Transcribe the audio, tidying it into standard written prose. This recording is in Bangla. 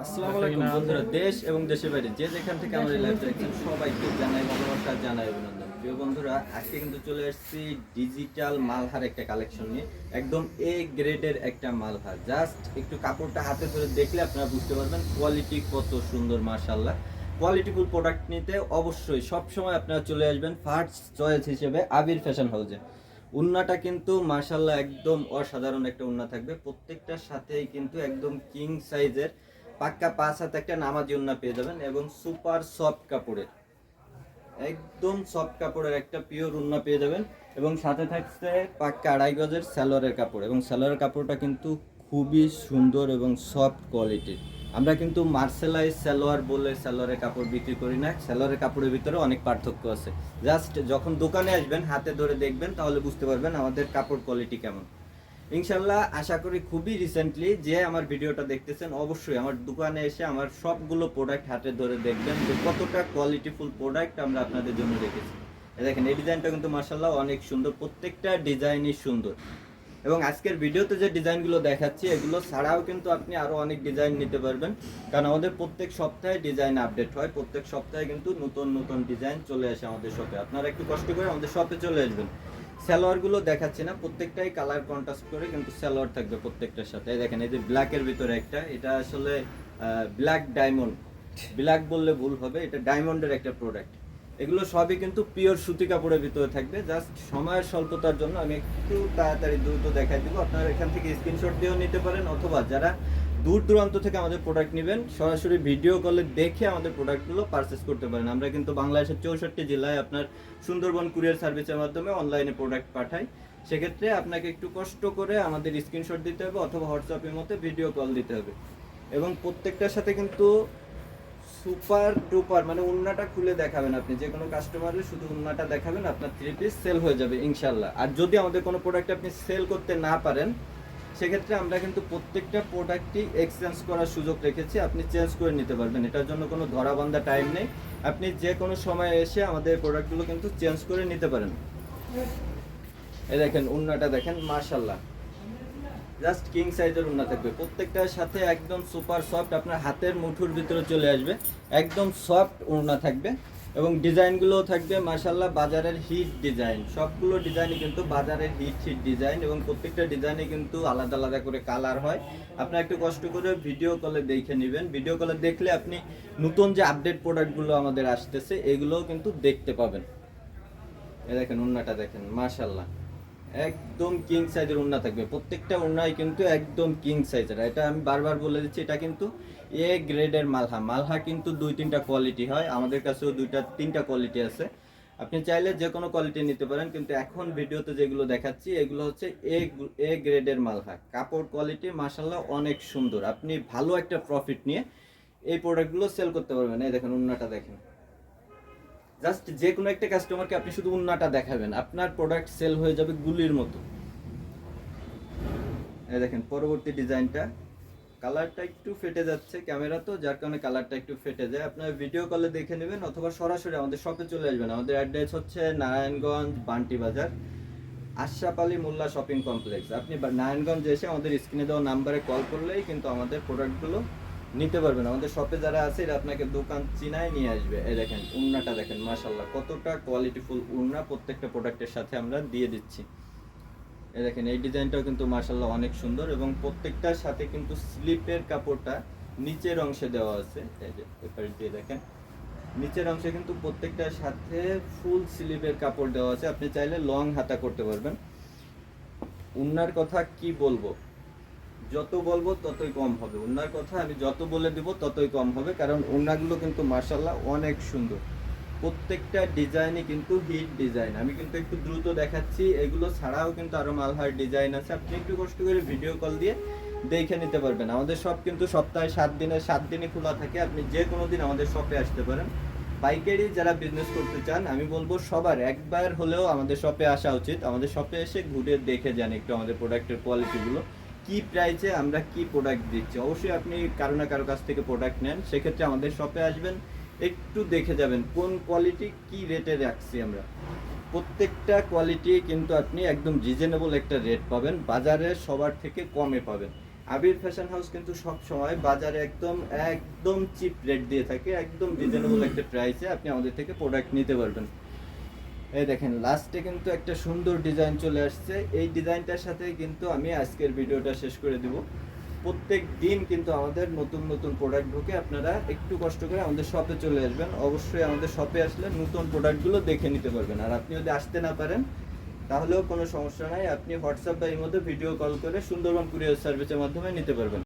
আসসালামু আলাইকুম বন্ধুরা, দেশ এবং দেশের বাইরে যে যেখান থেকে আমার লাইভ দেখছেন সবাইকে জানাই ভালোবাসা, জানাই অভিনন্দন। প্রিয় বন্ধুরা, আজকে কিন্তু চলে এসেছি ডিজিটাল মালহার একটা কালেকশন নিয়ে। একদম এ গ্রেডের একটা মালহার। জাস্ট একটু কাপড়টা হাতে ধরে দেখলে আপনারা বুঝতে পারবেন কোয়ালিটি কত সুন্দর। মাশাআল্লাহ, কোয়ালিটিফুল প্রোডাক্ট নিতে অবশ্যই সবসময় আপনারা চলে আসবেন ফার্স্ট চয়েস হিসেবে আবির ফ্যাশন হাউসে। উন্নাটা কিন্তু মাশাআল্লাহ একদম অসাধারণ একটা উন্না থাকবে। প্রত্যেকটার সাথেই কিন্তু একদম কিং সাইজের পাক্কা 5 হাত একটা নামাজি উন্না পেয়ে যাবেন এবং সুপার সফট কাপড়ের, একদম সফট কাপড়ের একটা পিওর উন্না পেয়ে যাবেন এবং সাথে থাকছে পাক্কা 2.5 গজের সালোয়ারের কাপড় এবং সালোয়ারের কাপড়টা কিন্তু খুবই সুন্দর এবং সফট কোয়ালিটির। আমরা কিন্তু মার্সেলাইজ সালোয়ার বলে সালোয়ারের কাপড় বিক্রি করি না। সালোয়ারের কাপড়ের ভিতরে অনেক পার্থক্য আছে। জাস্ট যখন দোকানে আসবেন হাতে ধরে দেখবেন তাহলে বুঝতে পারবেন আমাদের কাপড় কোয়ালিটি কেমন। ইনশাল্লাহ আশা করি খুবই রিসেন্টলি যে আমার ভিডিওটা দেখতেছেন অবশ্যই আমার দোকানে এসে আমার সবগুলো প্রোডাক্ট হাতে ধরে দেখবেন যে কতটা কোয়ালিটিফুল প্রোডাক্ট আমরা আপনাদের জন্য রেখেছি। দেখেন এই ডিজাইনটা কিন্তু মাশাআল্লাহ অনেক সুন্দর, প্রত্যেকটা ডিজাইনই সুন্দর। এবং আজকের ভিডিওতে যে ডিজাইনগুলো দেখাচ্ছি এগুলো ছাড়াও কিন্তু আপনি আরও অনেক ডিজাইন নিতে পারবেন, কারণ আমাদের প্রত্যেক সপ্তাহে ডিজাইন আপডেট হয়। প্রত্যেক সপ্তাহে কিন্তু নতুন নতুন ডিজাইন চলে আসে আমাদের শপে। আপনারা একটু কষ্ট করে আমাদের শপে চলে আসবেন। সালোয়ারগুলো দেখাচ্ছি না, প্রত্যেকটাই কালার কন্ট্রাস্ট করে কিন্তু সালোয়ার থাকবে প্রত্যেকটার সাথে। দেখেন এই যে ব্ল্যাকের ভিতরে একটা, এটা আসলে ব্ল্যাক ডায়মন্ড, ব্ল্যাক বললে ভুল হবে, এটা ডায়মন্ডের একটা প্রোডাক্ট। এগুলো সবই কিন্তু পিওর সুতি কাপড়ের ভিতরে থাকবে। জাস্ট সময়ের স্বল্পতার জন্য আমি একটু তাড়াতাড়ি দ্রুত দেখাই দিব। আপনারা এখান থেকে স্ক্রিনশট দিয়েও নিতে পারেন, অথবা যারা দূর দূরান্ত থেকে আমাদের প্রোডাক্ট নেবেন সরাসরি ভিডিও কলে দেখে আমাদের প্রোডাক্টগুলো পারচেস করতে পারেন। আমরা কিন্তু বাংলাদেশের 64 জেলায় আপনার সুন্দরবন কুরিয়ার সার্ভিসের মাধ্যমে অনলাইনে প্রোডাক্ট পাঠাই। সেক্ষেত্রে আপনাকে একটু কষ্ট করে আমাদের স্ক্রিনশট দিতে হবে অথবা হোয়াটসঅ্যাপের মধ্যে ভিডিও কল দিতে হবে। এবং প্রত্যেকটার সাথে কিন্তু সুপার ডুপার মানে উন্নাটা খুলে দেখাবেন আপনি যে কোনো কাস্টমারের, শুধু উন্নাটা দেখাবেন, আপনার 3 পিস সেল হয়ে যাবে ইনশাল্লাহ। আর যদি আমাদের কোনো প্রোডাক্ট আপনি সেল করতে না পারেন সেক্ষেত্রে আমরা কিন্তু প্রত্যেকটা প্রোডাক্টই এক্সচেঞ্জ করার সুযোগ রেখেছি, আপনি চেঞ্জ করে নিতে পারবেন। এটার জন্য কোনো ধরাবান্ধা টাইম নেই, আপনি যে কোনো সময় এসে আমাদের প্রোডাক্টগুলো কিন্তু চেঞ্জ করে নিতে পারেন। এই দেখেন উন্নাটা দেখেন মাশাল্লাহ, জাস্ট কিং সাইজের উন্না থাকবে। প্রত্যেকটার সাথে একদম সুপার সফট, আপনার হাতের মুঠোর ভিতরে চলে আসবে, একদম সফট উন্না থাকবে। এবং ডিজাইনগুলোও থাকবে মাশাল্লাহ বাজারের হিট ডিজাইন। সবগুলো ডিজাইনই কিন্তু বাজারের হিট ডিজাইন এবং প্রত্যেকটা ডিজাইনে কিন্তু আলাদা আলাদা করে কালার হয়। আপনারা একটু কষ্ট করে ভিডিও কলে দেখে নেবেন। ভিডিও কলে দেখলে আপনি নতুন যে আপডেট প্রোডাক্টগুলো আমাদের আসতেছে এগুলোও কিন্তু দেখতে পাবেন। এ দেখেন উন্নাটা দেখেন মাশাল্লাহ, একদম কিং সাইজের উন্না থাকবে। প্রত্যেকটা উন্নাই কিন্তু একদম কিং সাইজের। এটা আমি বারবার বলে দিচ্ছি, এটা কিন্তু এ গ্রেডের মালহা। মালহা কিন্তু 2-3টা কোয়ালিটি হয়, আমাদের কাছেও 2-3টা কোয়ালিটি আছে। আপনি চাইলে যে কোনো কোয়ালিটি নিতে পারেন, কিন্তু এখন ভিডিওতে যেগুলো দেখাচ্ছি এগুলো হচ্ছে এ গ্রেডের মালহা। কাপড় কোয়ালিটি মাশাআল্লাহ অনেক সুন্দর। আপনি ভালো একটা প্রফিট নিয়ে এই প্রোডাক্টগুলো সেল করতে পারবেন। এই দেখেন উন্নাটা দেখেন, জাস্ট যে কোনো একটা কাস্টমারকে আপনি শুধু উন্নাটা দেখাবেন, আপনার প্রোডাক্ট সেল হয়ে যাবে গুলির মতো। এই দেখেন পরবর্তী ডিজাইনটা, কালারটা একটু ফেটে যাচ্ছে ক্যামেরা তো, যার কারণে কালারটা একটু ফেটে যায়। আপনারা ভিডিও কলে দেখে নেবেন অথবা সরাসরি আমাদের শপে চলে আসবেন। আমাদের অ্যাড্রেস হচ্ছে নারায়ণগঞ্জ বান্টি বাজার, আশরাফ আলী মোল্লা শপিং কমপ্লেক্স। আপনি নারায়ণগঞ্জ এসে আমাদের স্ক্রিনে দেওয়া নাম্বারে কল করলেই কিন্তু আমাদের প্রোডাক্টগুলো নিতে পারবেন। আমাদের শপে যারা আছে এরা আপনাকে দোকান চিনায় নিয়ে আসবে। এই দেখেন উন্নাটা দেখেন মাশাল্লাহ কতটা কোয়ালিটিফুল উন্না প্রত্যেকটা প্রোডাক্টের সাথে আমরা দিয়ে দিচ্ছি। এই দেখেন এই ডিজাইনটাও কিন্তু মাশাল্লাহ অনেক সুন্দর এবং প্রত্যেকটার সাথে কিন্তু স্লিপের কাপড়টা নিচের অংশে দেওয়া আছে। এই যে এপারে দিয়ে দেখেন নিচের অংশে কিন্তু প্রত্যেকটার সাথে ফুল স্লিপের কাপড় দেওয়া আছে। আপনি চাইলে লং হাতা করতে পারবেন। উন্নার কথা কি বলবো, যত বলবো ততই কম হবে। উন্নার কথা আমি যত বলে দিব ততই কম হবে, কারণ উন্নাগুলো কিন্তু মাশাল্লাহ অনেক সুন্দর। প্রত্যেকটা ডিজাইনই কিন্তু হিট ডিজাইন। আমি কিন্তু একটু দ্রুত দেখাচ্ছি, এগুলো ছাড়াও কিন্তু আরো মালহার ডিজাইন আছে। আপনি একটু কষ্ট করে ভিডিও কল দিয়ে দেখে নিতে পারবেন। আমাদের শপ কিন্তু সপ্তাহে 7 দিনই খোলা থাকে, আপনি যে কোনো দিন আমাদের শপে আসতে পারেন। পাইকারি যারা বিজনেস করতে চান আমি বলবো সবার একবার হলেও আমাদের শপে আসা উচিত। আমাদের শপে এসে ঘুরে দেখে যান একটু আমাদের প্রোডাক্টের কোয়ালিটিগুলো, কি প্রাইসে আমরা কি প্রোডাক্ট দিচ্ছি। অবশ্যই আপনি কারো না কারো কাছ থেকে প্রোডাক্ট নেন, সেক্ষেত্রে আমাদের শপে আসবেন, একটু দেখে যাবেন কোন কোয়ালিটি কি রেটে রাখছি আমরা। প্রত্যেকটা কোয়ালিটি কিন্তু আপনি একদম রিজনেবল একটা রেট পাবেন, বাজারে সবার থেকে কমে পাবেন। আবির ফ্যাশন হাউস কিন্তু সব সময় বাজারে একদম একদম চিপ রেট দিয়ে থাকে, একদম রিজনেবল একটা প্রাইসে আপনি আমাদের থেকে প্রোডাক্ট নিতে পারবেন। এই দেখেন লাস্টে কিন্তু একটা সুন্দর ডিজাইন চলে আসছে, এই ডিজাইনটার সাথে কিন্তু আমি আজকের ভিডিওটা শেষ করে দিব। প্রত্যেক দিন কিন্তু আমাদের নতুন নতুন প্রোডাক্ট ঢুকে, আপনারা একটু কষ্ট করে আমাদের শপে চলে আসবেন। অবশ্যই আমাদের শপে আসলে নতুন প্রোডাক্টগুলো দেখে নিতে পারবেন। আর আপনি যদি আসতে না পারেন তাহলেও কোনো সমস্যা নাই, আপনি হোয়াটসঅ্যাপ বা এর মধ্যে ভিডিও কল করে সুন্দরবন কুরিয়ার সার্ভিসের মাধ্যমে নিতে পারবেন।